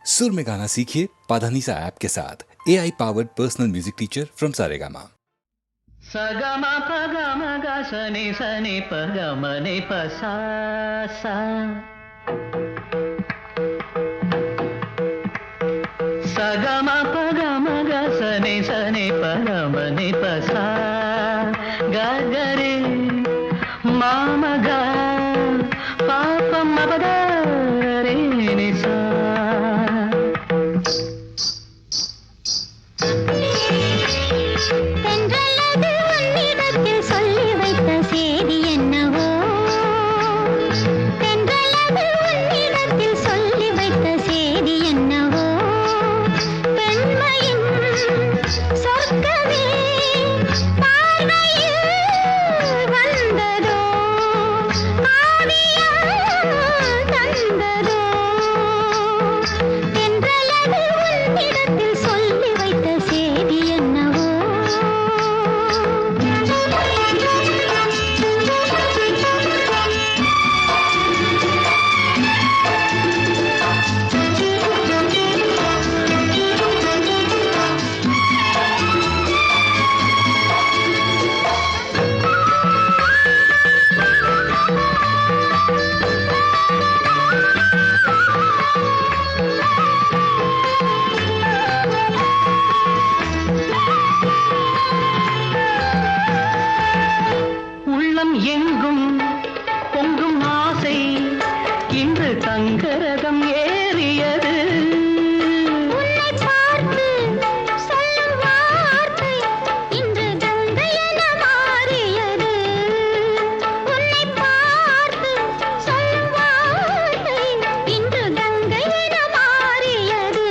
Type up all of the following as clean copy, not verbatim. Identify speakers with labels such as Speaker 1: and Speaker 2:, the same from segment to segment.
Speaker 1: सुर में गाना सीखिए पाधानीसा ऐप के साथ AI powered personal music teacher from Saregama.
Speaker 2: सगमा पगम ग सनि सनि पगम नि प सा सा सगम पगम ग सनि सनि पगम नि प सा ग ग रे मा म ग पा प म प द रे नि सा எங்கும் பொங்கும் ஆசை இன்று தங்கரதம் ஏறியது.
Speaker 3: உன்னை பார்த்து சொல்லும் வார்த்தை இன்று கங்கை என மாறியது. உன்னை பார்த்து சொல்லும் வார்த்தை இன்று கங்கை என மாறியது.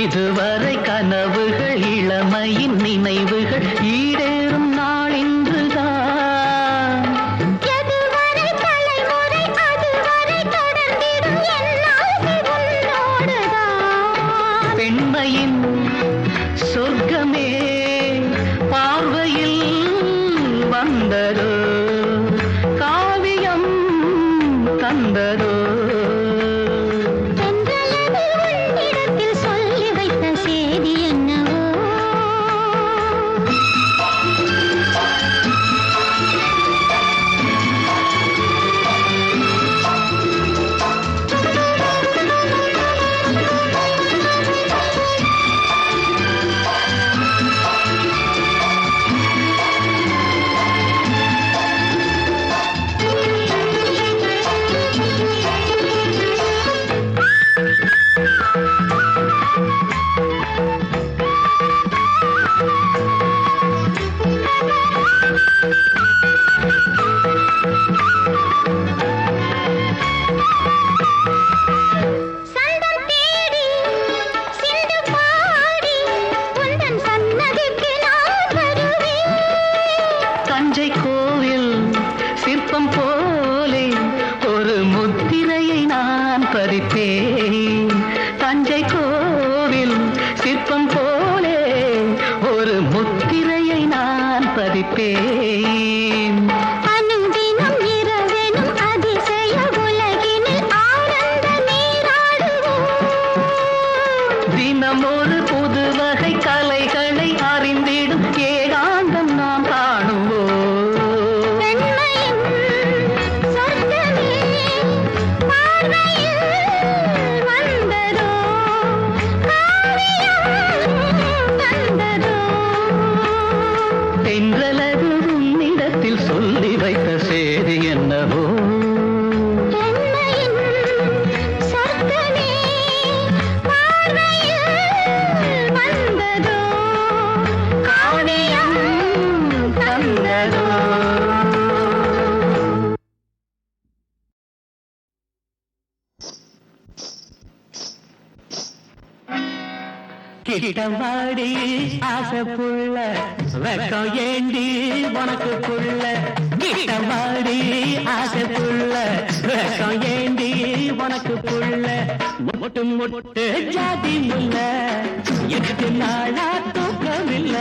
Speaker 2: இதுவரை கனவுகள் இளமையின் நினைவுகள் ஈடேறும் நாள் இன்றுதான்.
Speaker 3: எதுவரை தலைமுறை அதுவரை தொடர்ந்திடும் என்னால்கள் உன்னோடுதான்.
Speaker 2: பெண்மையின் சொர்க்கமே பார்வையில் வந்ததோ, காவியம் தந்ததோ.
Speaker 3: தென்றலது உன்னிடத்தில் சொல்லி வைத்த செய்தி என்னவோ. சந்தம் தேடி சிந்து பாடி உந்தன் சன்னதிக்கு நான் வருவேன்.
Speaker 2: தஞ்சை கோவில் சிற்பம் போலே ஒரு முத்திரையை நான் பதிப்பேன். தஞ்சை கோவில் சிற்பம் போலே ஒரு முத்திரையை நான் பதிப்பேன்.
Speaker 3: அனுதினம் இரவெனும் அதிசய உலகினில் ஆனந்த நீராடுவோம்.
Speaker 2: தினம் ஒரு புது வகை கலைகளை அறிந்திடும் ஏகாந்தம் நாம் காணுவோம்.
Speaker 3: பெண்மையின் சொர்க்கமே பார்வையில் வந்ததோ, காவியம் தந்ததோ.
Speaker 2: தென்றலது உன்னிடத்தில் சொல்லி வைத்த செய்தி என்னவோ.
Speaker 3: பெண்மையின் சொர்க்கமே பார்வையில் வந்ததோ,
Speaker 2: காவியம் தந்ததோ. கிட்டவாடி ஆசை புள்ள வெக்கம் ஏண்டி உனக்கு புள்ள. கிட்டவாடி ஆசை புள்ள வெக்கம் ஏண்டி உனக்கு புள்ள. முட்டு முட்டு ஜாதி முல்ல எட்டு நாளா தூக்கமில்ல.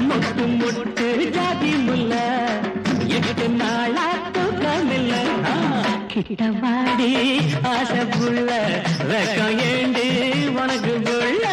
Speaker 2: முட்டு முட்டு ஜாதி முல்ல எட்டு நாளா தூக்கமில்ல. கிட்டவாடி ஆசை புள்ள வெக்கம் ஏண்டி உனக்கு புள்ள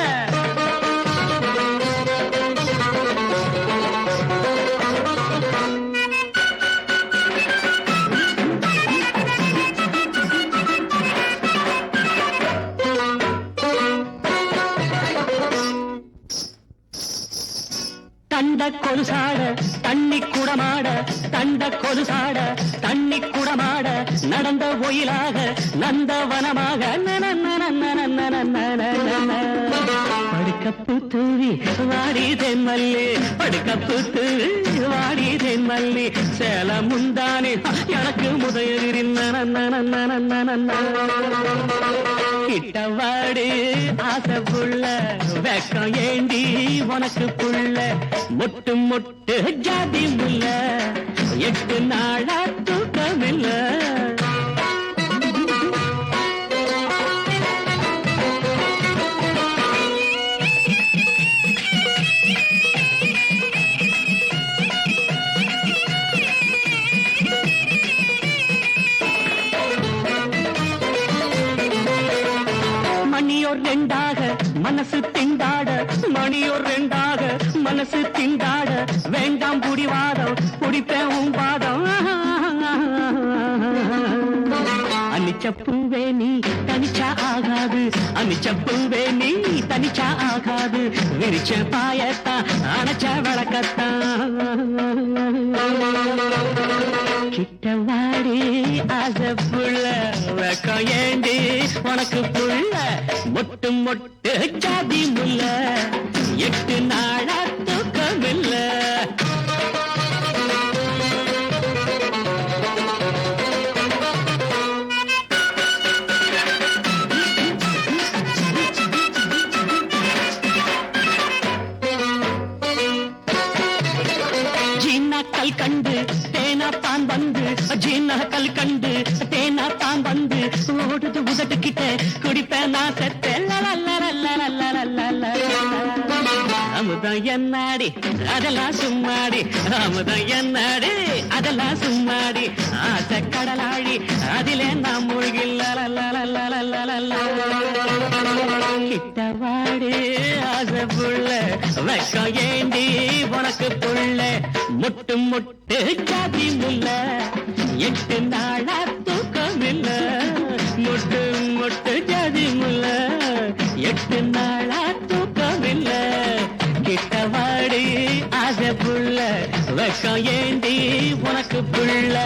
Speaker 2: தண்ட கொலுசாட தண்ணி குடமாட தண்ட கொலுசாட தண்ணி குடமாட நடந்த ஒயிலாக நந்தவனமாக படுக்கப்பு தூவி வாடி தென்மல்லி படுக்கப்பு தூவி வாடி தென்மல்லி சேல முந்தானே எனக்கு முதலிரின் கிட்டவாடி ஆசை புள்ள வெக்கம் ஏண்டி உனக்கு புள்ள மொட்டு மொட்டு ஜாதி முல்ல 8 நாளா தூக்கமில்ல மணியோர் ரெண்டாக மனசு திண்டாட மணியோர் ரெண்டாக மனசு திண்டாட வேண்டாம் புடிவாதம் குடிப்பேன் பாதம் அனிச்சப்பூவே நீ தனிச்சா ஆகாது அனிச்சப்பூவே நீ தனிச்சா ஆகாது விரிச்ச பாயத்தான் அணைச்ச விளக்கத்தான் கிட்டவாடி ஆசை புள்ள வெக்கம் ஏண்டி உனக்கு புள்ள மொட்டு மொட்டு ஜாதி முல்ல 8 நாளா தூக்கமில்ல ஜீனாக்கள் கண்டு தேனாத்தான் வந்து ஜீனாக்கள் கண்டு தேனாத்தான் வந்து ஓடுது உதட்டுக்கிட்ட குடிப்பேன் நான் செத்தேன் அமுதம் என்னாடி அதெல்லாம் சும்மாடி அமுதம் என்னாடி அதெல்லாம் சும்மாடி ஆசை கடலாழி அதிலே நாம் மூழ்கில் கிட்டவாடி ஆசை புள்ள வெக்கம் ஏண்டி உனக்கு புள்ள முட்டு முட்டு ஜாதி முல்ல 8 நாளா தூக்கமில்ல முட்டு முட்டு ஜாதி முல்ல 8 நாளா தூக்கமில்ல கிட்டவாடி ஆசை புள்ள வெக்கம் ஏண்டி உனக்கு புள்ள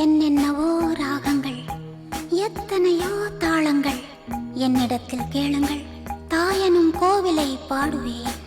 Speaker 3: என்னென்னவோ ராகங்கள் எத்தனையோ தாளங்கள் என்னிடத்தில் கேளுங்கள் தாயனும் கோவிலை பாடுவேன்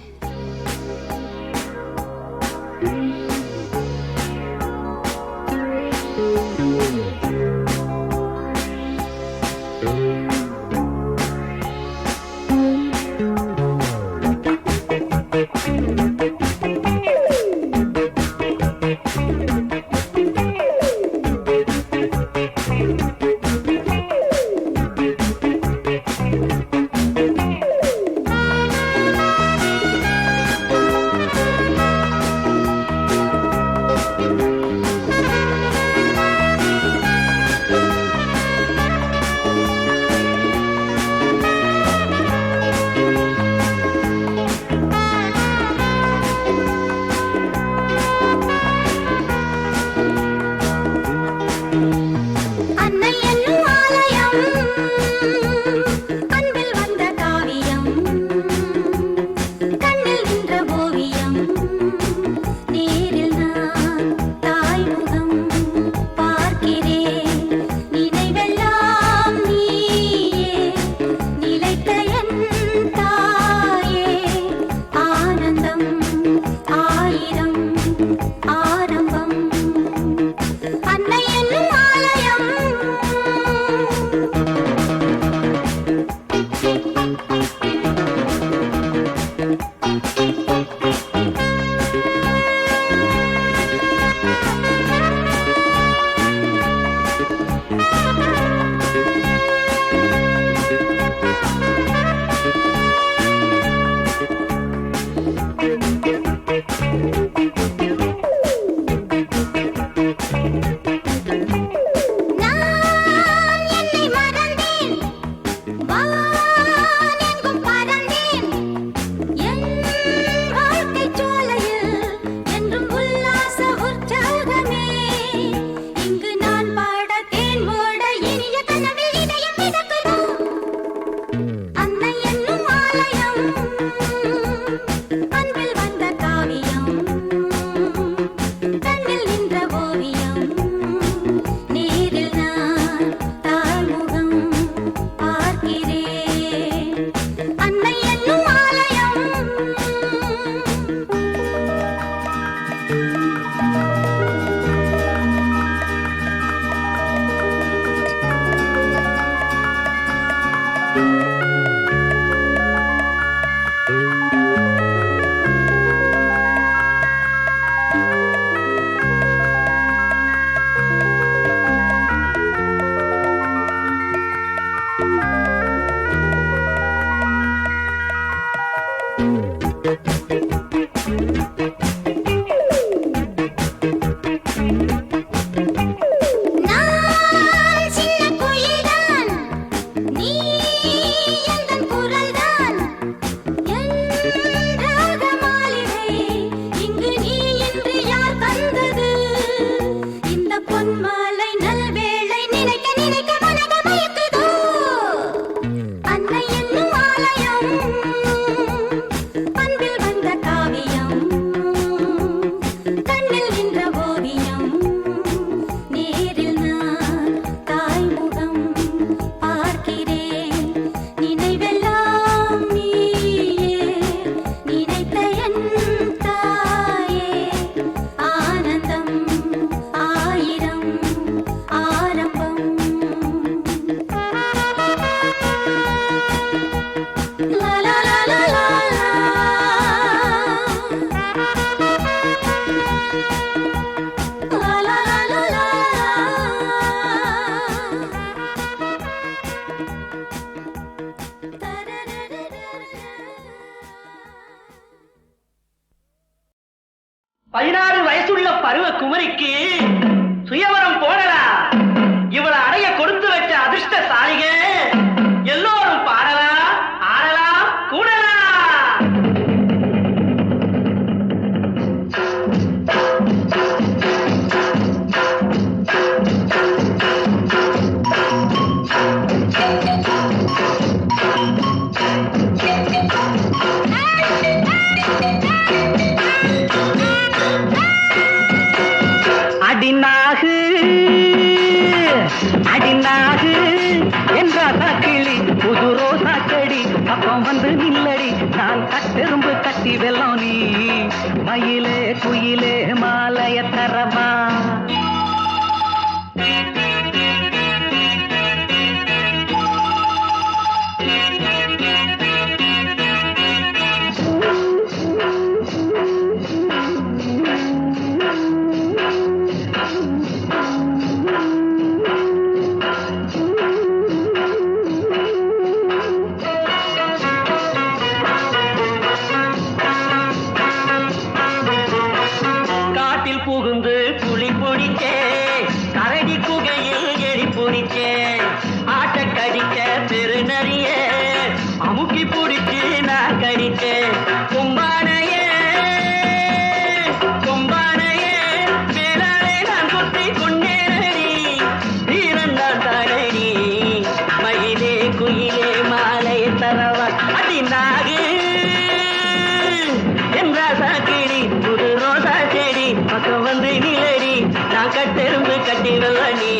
Speaker 2: சுயவரம் போடலாம். இவளை அடைய கொடுத்து வச்ச அதிர்ஷ்டசாலிக எல்லோரும் பாடலாம், ஆடலாம், கூடலாம். அடிநாகு அடிநாகு என்றாதா கிளி புது ரோசா செடி பக்கம் வந்து நில்லடி நான் கட்டெரும்பு கட்டி வெல்லம் நீ மயிலே குயிலே மாலைய தரமா புகுந்து புளி பொடிச்சே கரடி குகையில் எரி பொடிச்சே ஆட்ட கடிக்க பெருநறிய அமுக்கி பிடிச்சு நான் கடிச்சே கொம்பானையே கொம்பானையே மேலாலே நான் கொத்தி கொண்டேனடி வீரன் தான் தடடி மயிலே குயிலே மாலையை தரவா அடி நாகு என்றா சாக்கிடி புது ரோசா செடி பக்கம் வந்து நிலடி நான் கட்டெரும்பு கட்டி வெள்ளி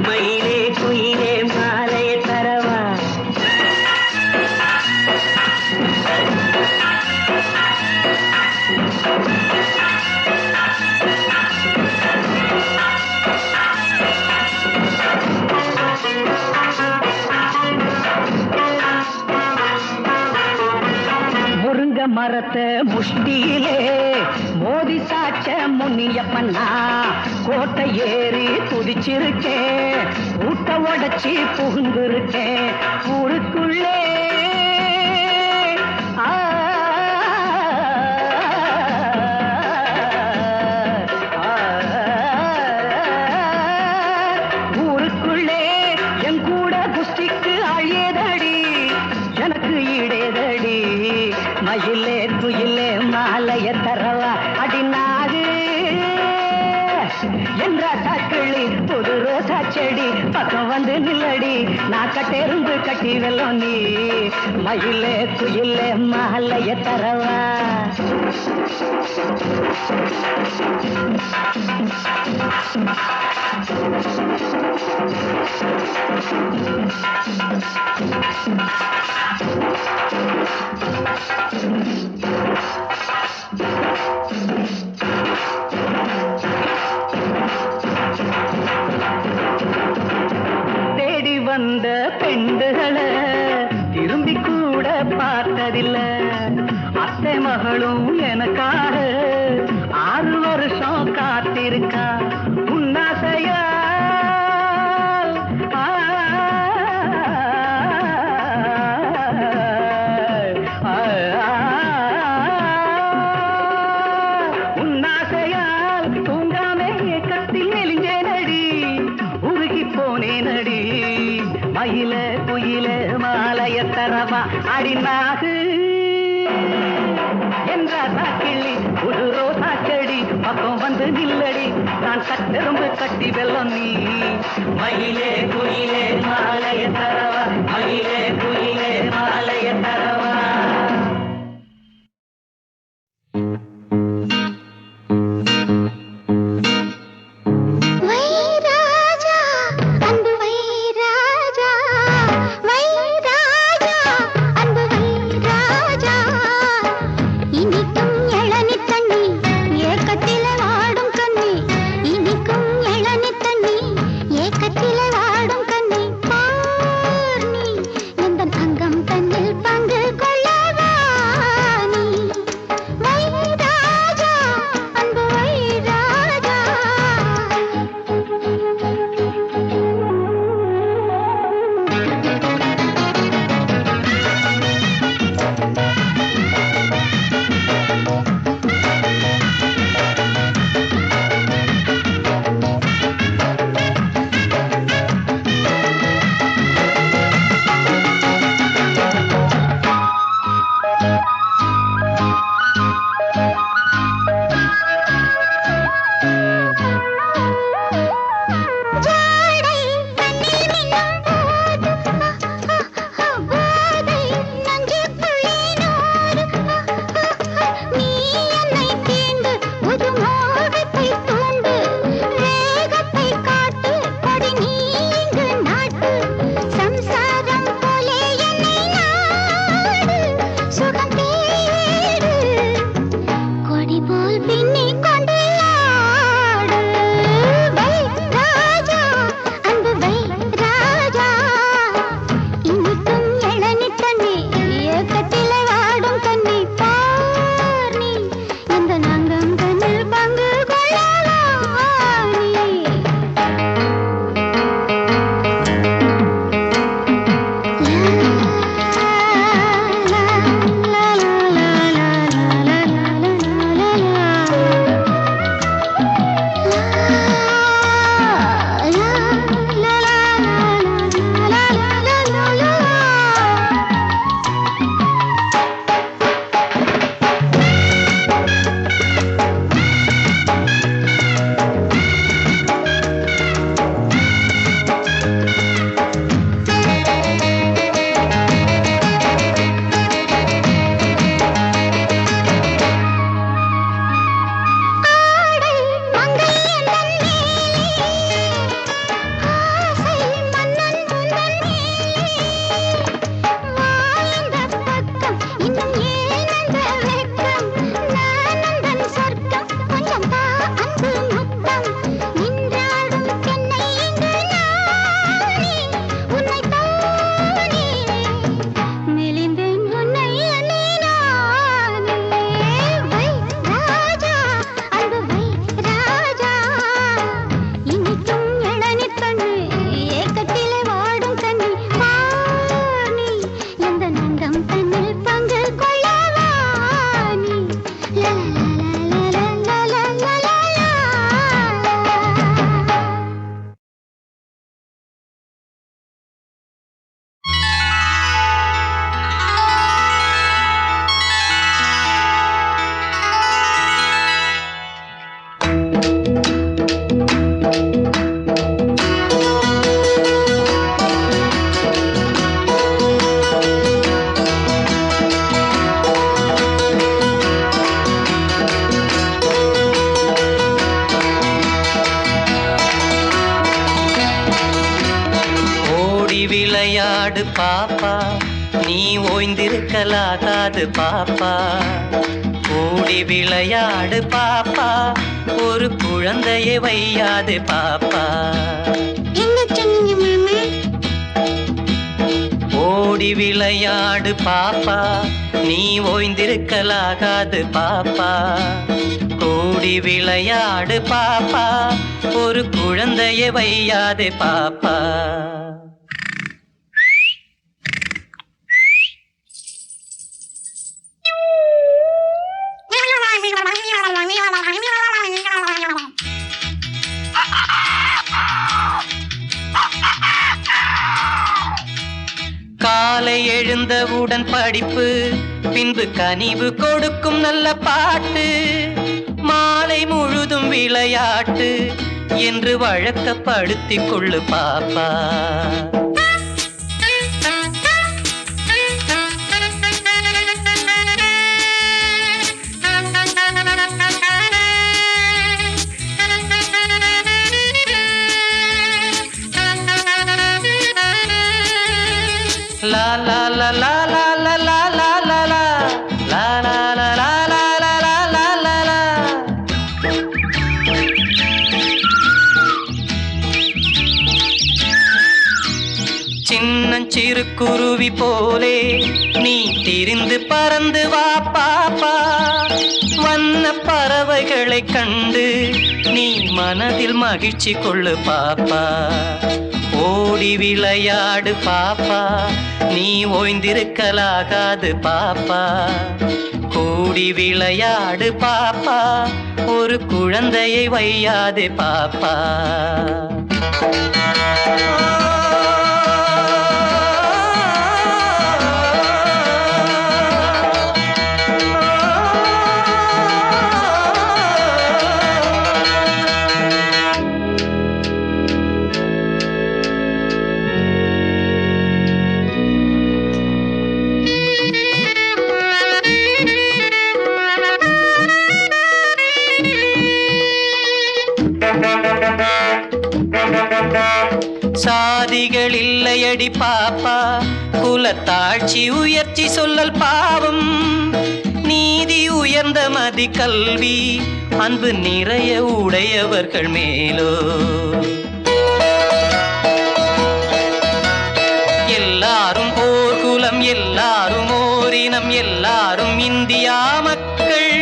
Speaker 2: மயிலே குயிலே மாலையை தரவா முருங்க மரத்தை முஷ்டியிலே மோதி சாட்ச முனியப்பண்ணா கோட்டை ஏறி குதிச்சிருக்கேன் ஊட்ட உடச்சி புகுந்திருக்கேன் ஊருக்குள்ளே ஊருக்குள்ளே என் கூட குஸ்திக்கு அழியதடி எனக்கு ஈடேதடி மயிலே குயிலே மாலைய தரவா அடிநாகு என்ற சாக்கிளி புது ரோசா செடி பக்கம் வந்து நில்லடி நான் கட்டெரும்பு கட்டி வெல்லம் நீ மயிலே குயிலே மாலைய தரவா தேடி வந்த பெண்டுகளை திரும்பி கூட பார்த்ததில்லை அத்தை மகளும் எனக்காக 6 வருஷம் காத்திருக்கா உன்னாசையா உன்னாசையால் தூங்காமே கத்தில் நெலிஞ்சேனடி உருகி போனேனடி மயில குயில மாலைய தரவா அடிநாகு என்றா கிள்ளி ஒரு ரோசா செடி பக்கம் வந்து நில்லடி நான் கட்டெரும்பு கட்டி வெல்லம் நீ மயிலே குயிலே மாலைய தரவா மயிலே குயிலே மாலைய தரவா
Speaker 3: ஏக்கத்திலே வாடும் கண்ணி பார் நீ எந்தன் அங்கம் தன்னில் பங்கு
Speaker 2: விளையாடு பாப்பா, நீ ஓய்ந்திருக்கலாகாது பாப்பா. ஓடி விளையாடு பாப்பா, ஒரு குழந்தையை வையாது பாப்பா.
Speaker 3: என்ன சொன்னீங்க மாமா?
Speaker 2: ஓடி விளையாடு பாப்பா, நீ ஓய்ந்திருக்கலாகாது பாப்பா. ஓடி விளையாடு பாப்பா, ஒரு குழந்தையை வையாது பாப்பா. காலை எழுந்தவுடன் படிப்பு, பின்பு கனிவு கொடுக்கும் நல்ல பாட்டு, மாலை முழுதும் விளையாட்டு என்று வழக்கப்படுத்திக் கொள்ளு பாப்பா. லா லா லா லா லா லா லா லா லா லா லா லா லா லா லா லா லா லா லா. சின்னஞ்சிறு குருவி போலே நீ திரிந்து பறந்து வா பாப்பா. வண்ண பறவைகளை கண்டு நீ மனதில் மகிழ்ச்சி கொள்ளு பாப்பா. ஓடி விளையாடு பாப்பா, நீ ஓய்ந்திருக்கலாகாது பாப்பா. கூடி விளையாடு பாப்பா, ஒரு குழந்தையை வையாது பாப்பா. சாதிகள் இல்லையடி பாப்பா, குலத்தாட்சி உயர்ச்சி சொல்லல் பாவம். நீதி உயர்ந்த மதி கல்வி, அன்பு நிறைய உடையவர்கள் மேலோ. எல்லாரும் ஓர் குலம், எல்லாரும் ஓரினம், எல்லாரும் இந்தியா மக்கள்.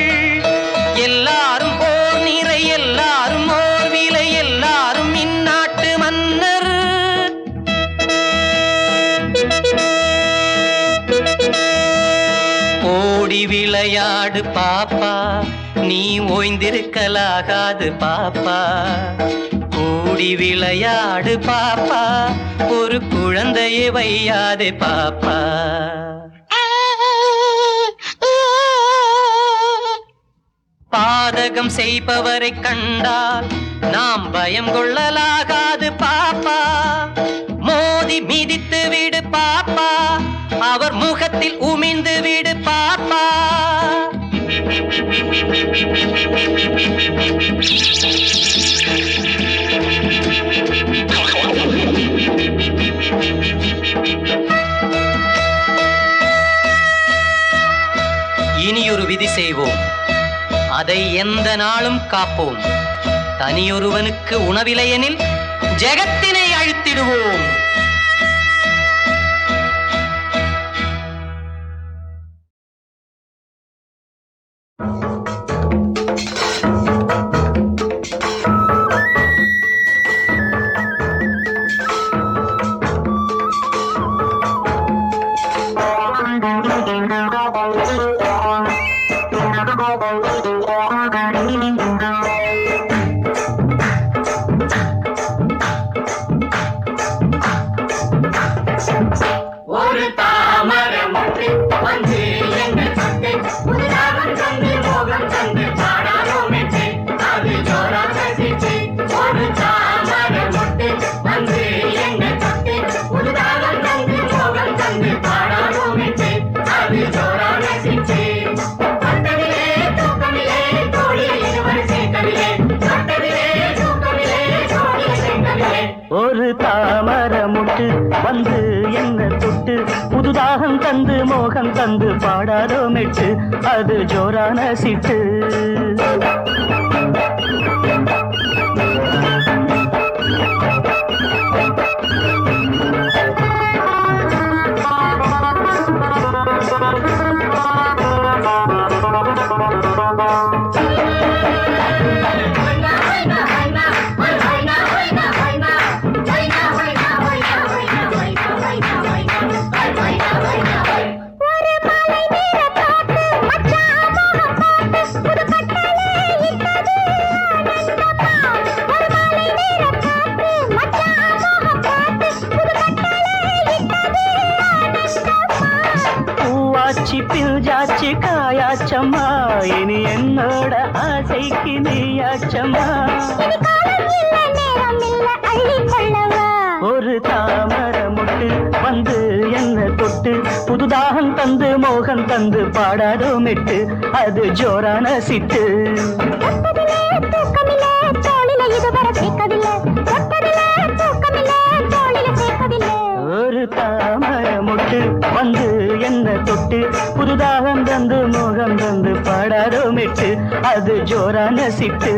Speaker 2: எல்லாரும் ஓர் நிறை, எல்லாரும் ஓர் விலை, எல்லாரும் இந்நாட்டு மன்னர். ஓடி விளையாடு பாப்பா, நீ ஓய்ந்திருக்கலாகாது பாப்பா. கூடி விளையாடு பாப்பா, ஒரு குழந்தையை வையாது பாப்பா. பாதகம் செய்பவரை கண்டால் நாம் பயம் கொள்ளலாகாது பாப்பா. மோதி மிதித்து விடு பாப்பா, அவர் முகத்தில் உமிழ்ந்து விடு பாப்பா. இனியொரு விதி செய்வோம், அதை எந்த நாளும் காப்போம். தனியொருவனுக்கு உணவில்லையெனில் ஜெகத்தினை அழித்திடுவோம். ஒரு தாமர முட்டு வந்து என்ன தொட்டு புதுதாகம் தந்து மோகம் தந்து பாடாதோ மெட்டு அது ஜோரான சிட்டு பிஞ்சாச்சு காயாச்சம்மா இனி என்னோட ஆசைக்கு நீயாச்சம்மா ஒரு தாமர முட்டு வந்து என்ன தொட்டு புதுதாகம் தந்து மோகம் தந்து பாடாதோ மெட்டு அது ஜோரான சிட்டு ஒரு தாமர முட்டு வந்து என்ன தொட்டு புதுதாகம் தந்து மோகம் தந்து பாடாதோ மெட்டு அது ஜோரான சிட்டு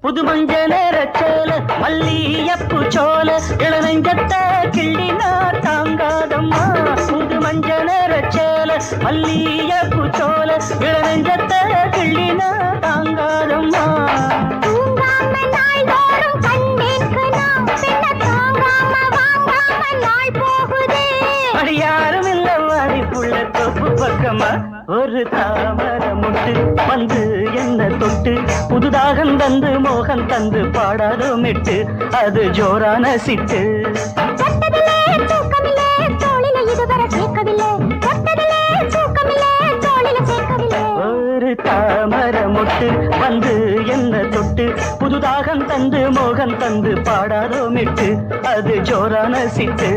Speaker 2: புது மஞ்ச நேரச்சோல மல்லியப்பு சோல இளநெஞ்சத்த கிள்ளினா தாங்காதம்மா புது மஞ்ச நேரச்சோல மல்லியப்பு சோல இளநெஞ்சத்த கிள்ளினா தாங்காதம்மா அடி யாரும் இல்ல வாடிப்புள்ள தொப்பு பக்கமா ஒரு தாமர முட்டு வந்து என்ன தொட்டு புதுதாகம் தந்து மோகம் தந்து பாடாதோ மெட்டு அது ஜோரான சிட்டு ஒரு தாமர முட்டு வந்து என்ன தொட்டு புதுதாகம் தந்து மோகம் தந்து பாடாதோ மெட்டு அது ஜோரான சிட்டு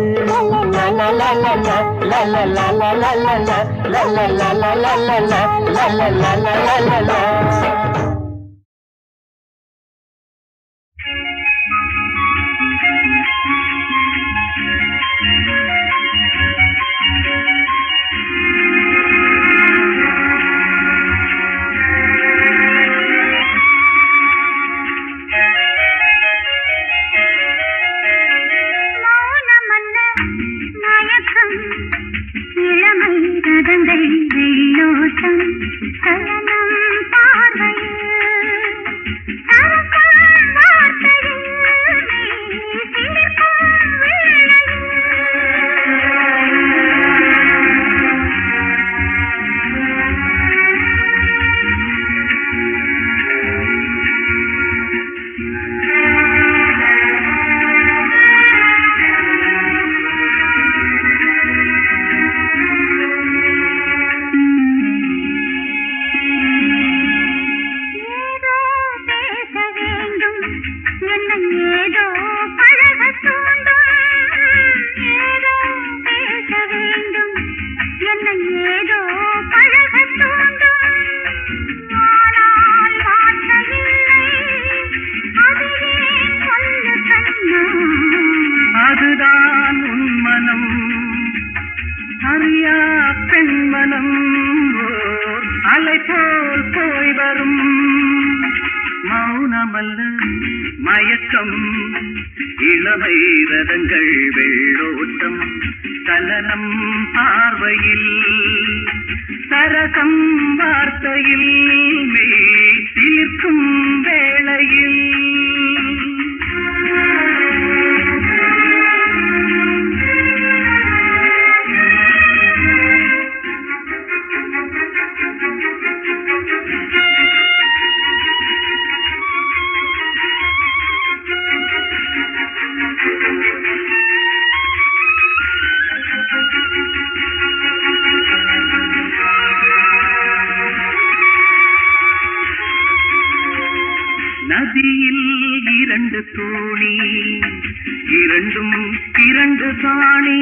Speaker 2: மயக்கம் இளமை ரதங்கள் வெள்ளோட்டம் சலனம் பார்வையில் சரசம் வார்த்தையில் மெய் தீர்க்கும் வேளையில் நதியில் இரண்டு தோணி இரண்டும் இரண்டு தாணி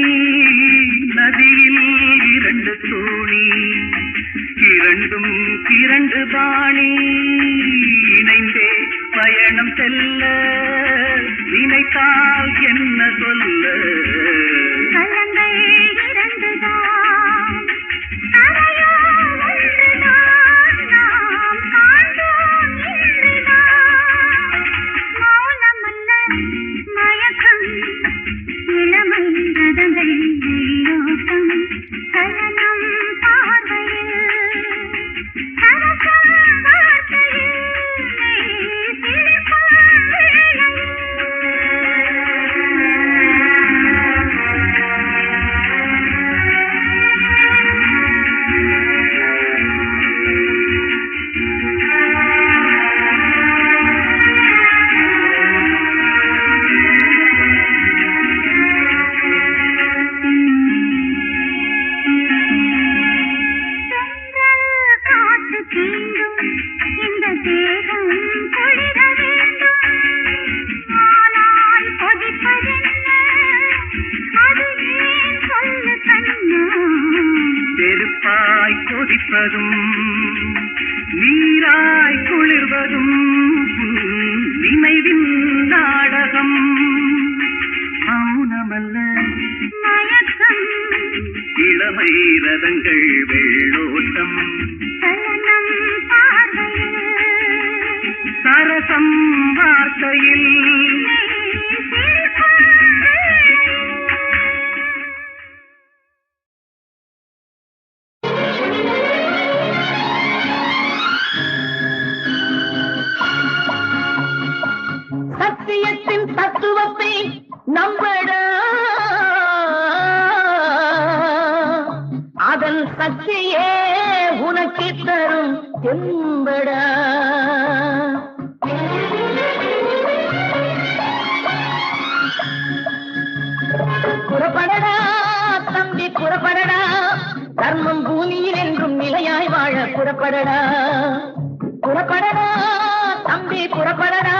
Speaker 2: நதியில் இரண்டு தோணி இரண்டும் இரண்டு பாணி இணைந்தே பயணம் செல்ல நினைத்தால் என்ன சொல்ல
Speaker 3: கலங்கள் இரண்டுதான் கரையோ ஒன்றுதான் நாம் காண்போம் இன்றுதான் மௌனமல்ல மயக்கம் இளமை ரதங்கள் வெள்ளோட்டம் சலனம் பார்வையில் சரசம் வார்த்தையில் மெய் சிலிர்க்கும் வேளையில்
Speaker 2: நெருப்பாய் கொதிப்பதும் நீராய் குளிர்வதும் நினைவின் நாடகம் மௌனமல்ல
Speaker 3: மயக்கம்
Speaker 2: இளமை ரதங்கள் வெள்ளோட்டம்
Speaker 3: சலனம் பார்வையில்
Speaker 2: சரசம் வார்த்தையில்
Speaker 3: மெய் சிலிர்க்கும் வேளையில்
Speaker 2: சத்தியத்தின் தத்துவத்தை நம்படா அதன் சக்தியே உனக்கு தரும் தெம்படா புறப்படடா தம்பி புறப்படடா தர்மம் பூமியில் என்றும் நிலையாய் வாழ புறப்படடா புறப்படடா தம்பி புறப்படடா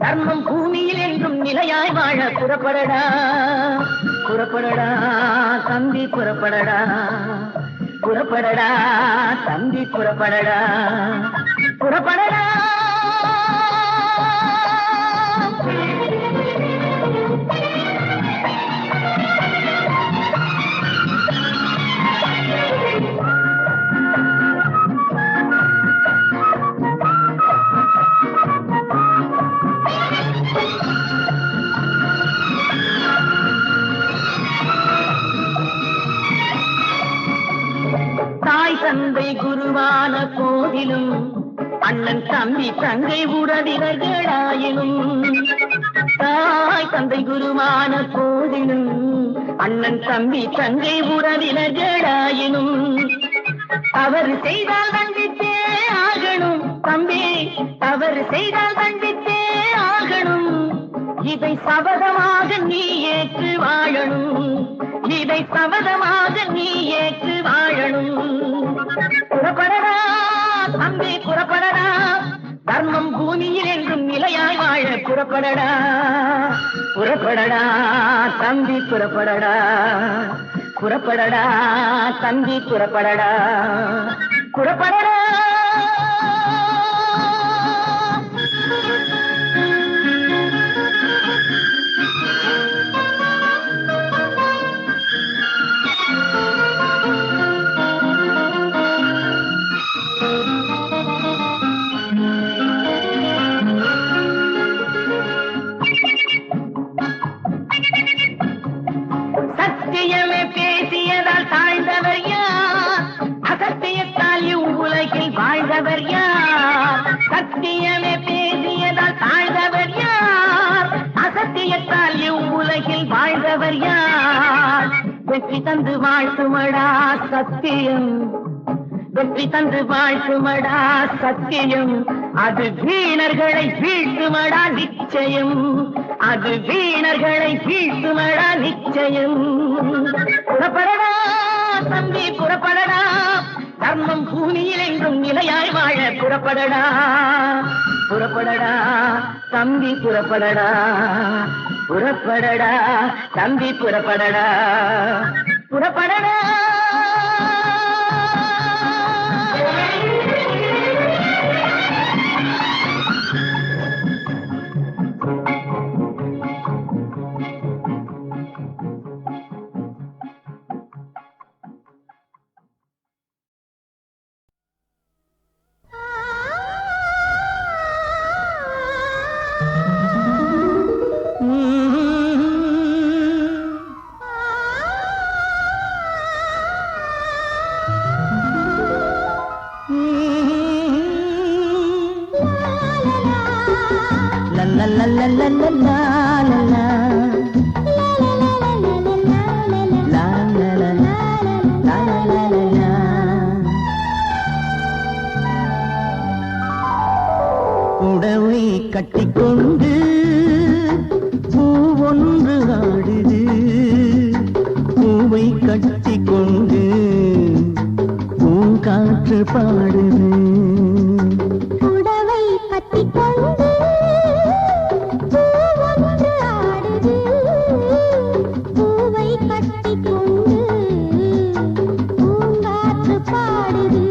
Speaker 2: தர்மம் பூமியில் என்றும் நிலையாய் வாழ புறப்படடா புறப்படடா தம்பி புறப்படடா புறப்படடா தம்பி புறப்படடா புறப்படடா தாய் தந்தை குருவான போதிலும் அண்ணன் தம்பி தங்கை உறவினர்களாயினும் தாய் தந்தை குருவான போதிலும் அண்ணன் தம்பி தங்கை உறவினர்களாயினும் தவறு செய்தால் தண்டித்தே ஆகணும் தம்பி தவறு செய்தால் தண்டித்தே ஆகணும் இதை சபதமாக நீ ஏற்று வாழணும் இதை சபதமாக நீ ஏற்று வாழணும் புறப்படடா தம்பி புறப்படடா தர்மம் பூமியில் என்றும் நிலையாய் வாழ புறப்படடா புறப்படடா தம்பி புறப்படடா புறப்படடா தம்பி புறப்படடா புறப்படடா சத்தியமே பேசியதால் தாழ்ந்தவர் யார் அசத்தியத்தால் இவ்வுலகில் வாழ்ந்தவர் யார் சத்தியமே பேசியதால் தாழ்ந்தவர் யார் அசத்தியத்தால் இவ்வுலகில் வாழ்ந்தவர் யார் வெற்றி தந்து வாழ்த்துமடா சத்தியம் வெற்றி தந்து வாழ்த்துமடா சத்தியம் அது வீணர்களை வீழ்த்துமடா நிச்சயம் அது வீணர்களை வீழ்த்துமடா நிச்சயம் புறப்படடா தம்பி புறப்படடா தர்மம் பூமியில் எங்கும் நிலையாய் வாழ புறப்படடா புறப்படடா தம்பி புறப்படடா புறப்படடா தம்பி புறப்படடா புறப்படடா புடவை கட்டிக்கொண்டு பூவொன்று ஆடுது பூவை கட்டிக்கொண்டு பூங்காற்று பாடுது
Speaker 3: புடவை கட்டிக்கொண்டு பூவொன்று ஆடுது பூவை கட்டிக்கொண்டு பூங்காற்று பாடுது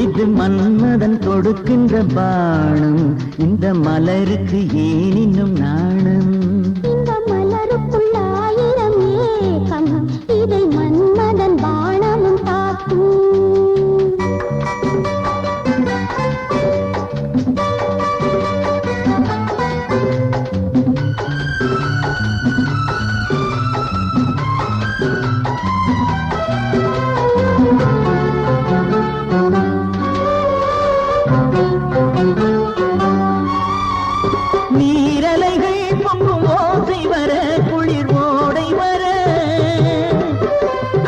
Speaker 2: இது மன்மதன் கொடுக்கின்ற பானம் இந்த மலருக்கு ஏன் இன்னும் நாணம்
Speaker 3: இந்த மலருக்குள்ள ஆயிரம் ஏக்கம் இதை மன்மதன் பாணமும் தாக்கும்
Speaker 2: நீரலைகள் பொங்கும் ஓசை வர குளிர் ஓடை வர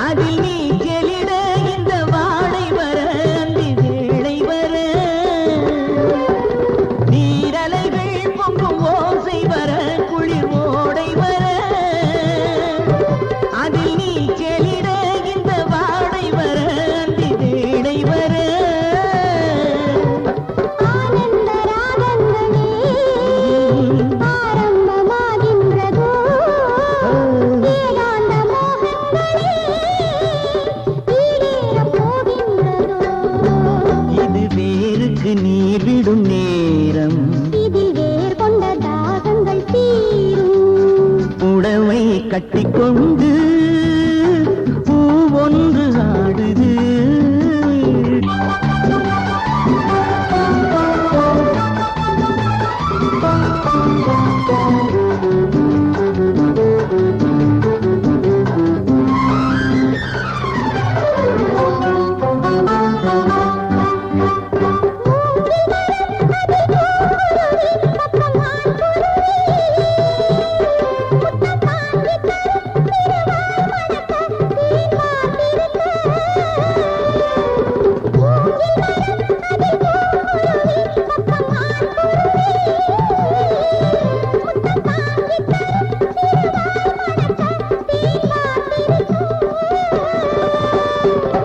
Speaker 2: அதில் நீ கெளிட இந்த வாடை வர அந்தி வேளை வர நீரலைகள் பொங்கும் ஓசை வர குளிர் ஓடை வர அதில் நீ கெளிட இந்த வாடை வர அந்தி வேளை வர
Speaker 3: ஆனந்த ராகங்களே ஆரம்பமாகின்றதோ ஏகாந்த மோகங்களே ஈடேறப் போகின்றதோ
Speaker 2: இது வேருக்கு நீர் விடும் நேரம்
Speaker 3: இதில் வேர் கொண்ட தாகங்கள் தீரும்
Speaker 2: புடவை கட்டிக்கொண்டு பூவொன்று ஆடுது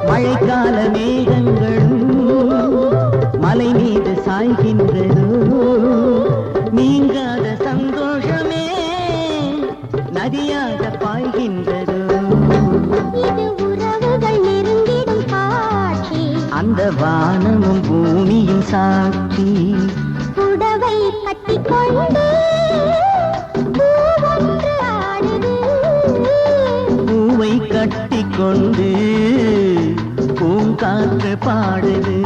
Speaker 2: மழைக்கால மேகங்களும் மலை மீது சாய்கின்றதோ நீங்காத சந்தோஷமே நதியாக பாய்கின்றதோ
Speaker 3: இது உறவுகள் நெருங்கிடும் காட்சி
Speaker 2: அந்த வானமும் பூமியும் சாட்சி
Speaker 3: புடவை கட்டிக்கொண்டு பூவொன்று ஆடுது
Speaker 2: பூவை கட்டிக்கொண்டு பூங்காற்று பாடுது